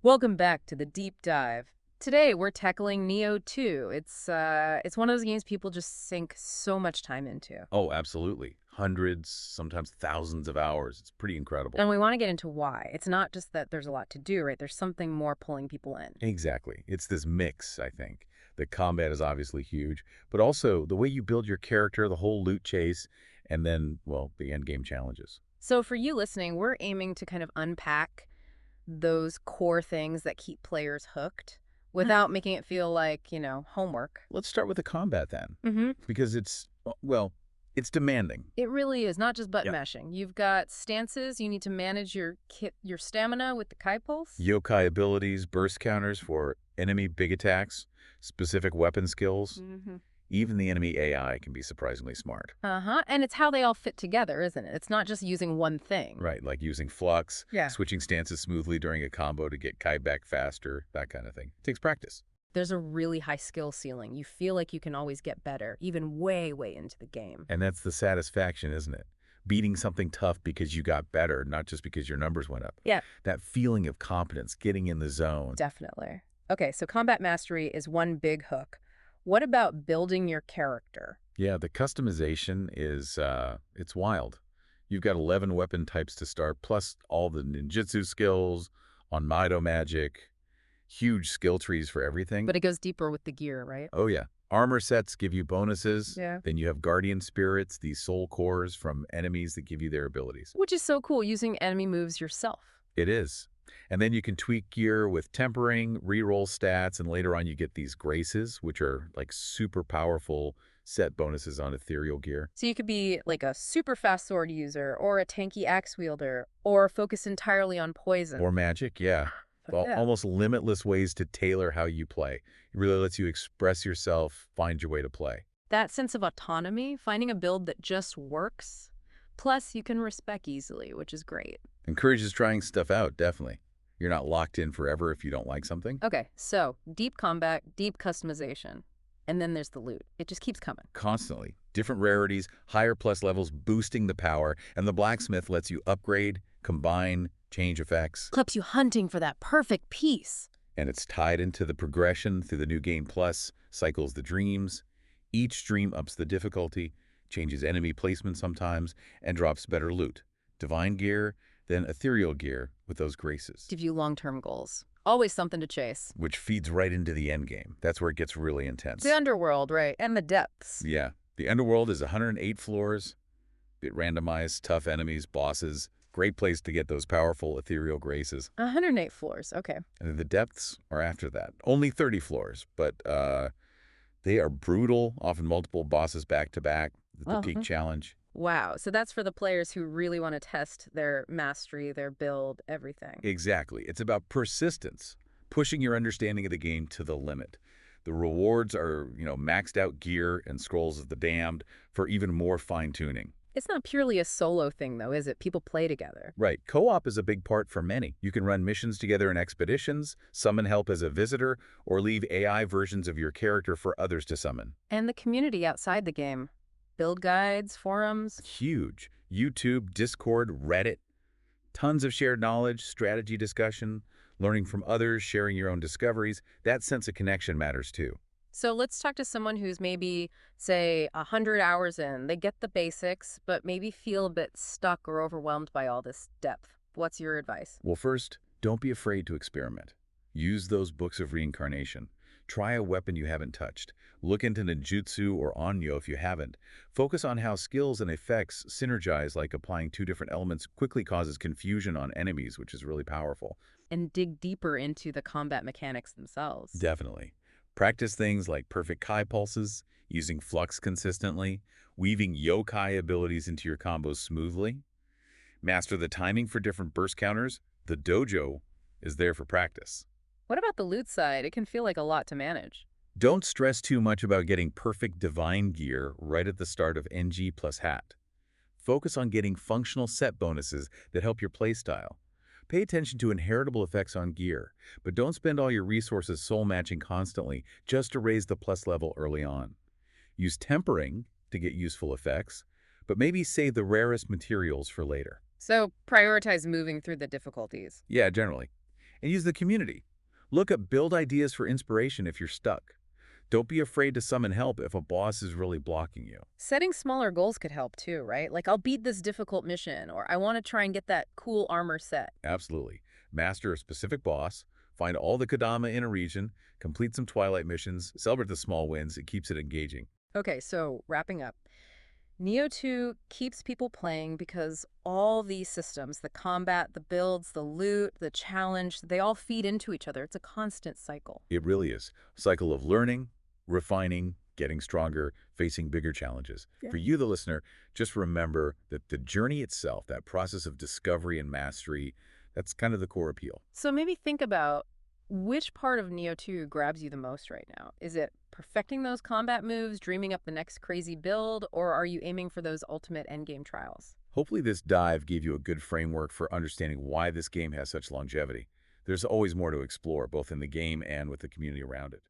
Welcome back to the deep dive. Today we're tackling Nioh 2. It's one of those games people just sink so much time into. Oh, absolutely. Hundreds, sometimes thousands of hours. It's pretty incredible. And we want to get into why. It's not just that there's a lot to do, right? There's something more pulling people in. Exactly. It's this mix, I think. The combat is obviously huge, but also the way you build your character, the whole loot chase, and then, well, the end game challenges. So for you listening, we're aiming to kind of unpack those core things that keep players hooked without making it feel like, homework. Let's start with the combat then, Mm-hmm. because well, it's demanding. It really is not just button Yeah. mashing. You've got stances. You need to manage your stamina with the Kai pulse. Yokai abilities, burst counters for enemy big attacks, specific weapon skills. Mm-hmm. Even the enemy AI can be surprisingly smart. Uh-huh. And it's how they all fit together, isn't it? It's not just using one thing. Right, like using flux, Yeah. switching stances smoothly during a combo to get Kai back faster, that kind of thing. It takes practice. There's a really high skill ceiling. You feel like you can always get better, even way, way into the game. And that's the satisfaction, isn't it? Beating something tough because you got better, not just because your numbers went up. Yeah, That feeling of competence, getting in the zone. definitely. Okay, so combat mastery is one big hook. What about building your character? Yeah, the customization it's wild. You've got 11 weapon types to start, plus all the ninjutsu skills, on Mido magic, huge skill trees for everything. But it goes deeper with the gear, right? Oh, yeah. Armor sets give you bonuses. Yeah. Then you have guardian spirits, these soul cores from enemies that give you their abilities. Which is so cool, using enemy moves yourself. It is. And then you can tweak gear with tempering, reroll stats, and later on you get these graces, which are like super powerful set bonuses on ethereal gear. So you could be like a super fast sword user, or a tanky axe wielder, or focus entirely on poison. Or magic, yeah. Well, Yeah. almost limitless ways to tailor how you play. It really lets you express yourself, find your way to play. That sense of autonomy, finding a build that just works. Plus, you can respec easily, which is great. Encourages trying stuff out, definitely. You're not locked in forever if you don't like something. Okay, so deep combat, deep customization. And then there's the loot. It just keeps coming. Constantly. Different rarities, higher plus levels boosting the power, and the blacksmith lets you upgrade, combine, change effects. Keeps you hunting for that perfect piece. And it's tied into the progression through the new game plus, cycles the dreams. Each dream ups the difficulty, changes enemy placement sometimes, and drops better loot. Divine gear, then ethereal gear with those graces, Give you long-term goals. Always something to chase. which feeds right into the end game. That's where it gets really intense. The underworld, right? And the depths. Yeah. The underworld is 108 floors, bit randomized, tough enemies, bosses. Great place to get those powerful ethereal graces. 108 floors. Okay. And then the depths are after that. Only 30 floors, but they are brutal, often multiple bosses back to back. The peak challenge. Wow. So that's for the players who really want to test their mastery, their build, everything. Exactly. It's about persistence, pushing your understanding of the game to the limit. The rewards are, maxed out gear and scrolls of the damned for even more fine-tuning. It's not purely a solo thing, though, is it? People play together. Right. Co-op is a big part for many. You can run missions together in expeditions, summon help as a visitor, or leave AI versions of your character for others to summon. And the community outside the game. Build guides, forums. Huge. YouTube, Discord, Reddit. Tons of shared knowledge, strategy discussion, learning from others, sharing your own discoveries. That sense of connection matters too. So let's talk to someone who's maybe, say, 100 hours in. They get the basics, but maybe feel a bit stuck or overwhelmed by all this depth. What's your advice? Well, first, don't be afraid to experiment. Use those books of reincarnation. Try a weapon you haven't touched. Look into ninjutsu or Nioh if you haven't. Focus on how skills and effects synergize, like applying two different elements quickly causes confusion on enemies, which is really powerful. And dig deeper into the combat mechanics themselves. Definitely. Practice things like perfect Kai pulses, using flux consistently, weaving yokai abilities into your combos smoothly. Master the timing for different burst counters. The dojo is there for practice. What about the loot side? It can feel like a lot to manage. Don't stress too much about getting perfect divine gear right at the start of NG plus hat. Focus on getting functional set bonuses that help your playstyle. Pay attention to inheritable effects on gear, but don't spend all your resources soul matching constantly just to raise the plus level early on. Use tempering to get useful effects, but maybe save the rarest materials for later. So prioritize moving through the difficulties. Yeah, generally. And use the community. Look up build ideas for inspiration if you're stuck. Don't be afraid to summon help if a boss is really blocking you. Setting smaller goals could help too, right? Like, I'll beat this difficult mission, or I want to try and get that cool armor set. Absolutely. Master a specific boss, find all the Kodama in a region, complete some Twilight missions, celebrate the small wins. It keeps it engaging. Okay, so wrapping up. Neo 2 keeps people playing because all these systems, the combat, the builds, the loot, the challenge, they all feed into each other. It's a constant cycle. It really is. Cycle of learning, refining, getting stronger, facing bigger challenges. Yeah. For you, the listener, just remember that the journey itself, that process of discovery and mastery, that's kind of the core appeal. So maybe think about which part of Neo 2 grabs you the most right now. Is it perfecting those combat moves, dreaming up the next crazy build, or are you aiming for those ultimate endgame trials? Hopefully this dive gave you a good framework for understanding why this game has such longevity. There's always more to explore, both in the game and with the community around it.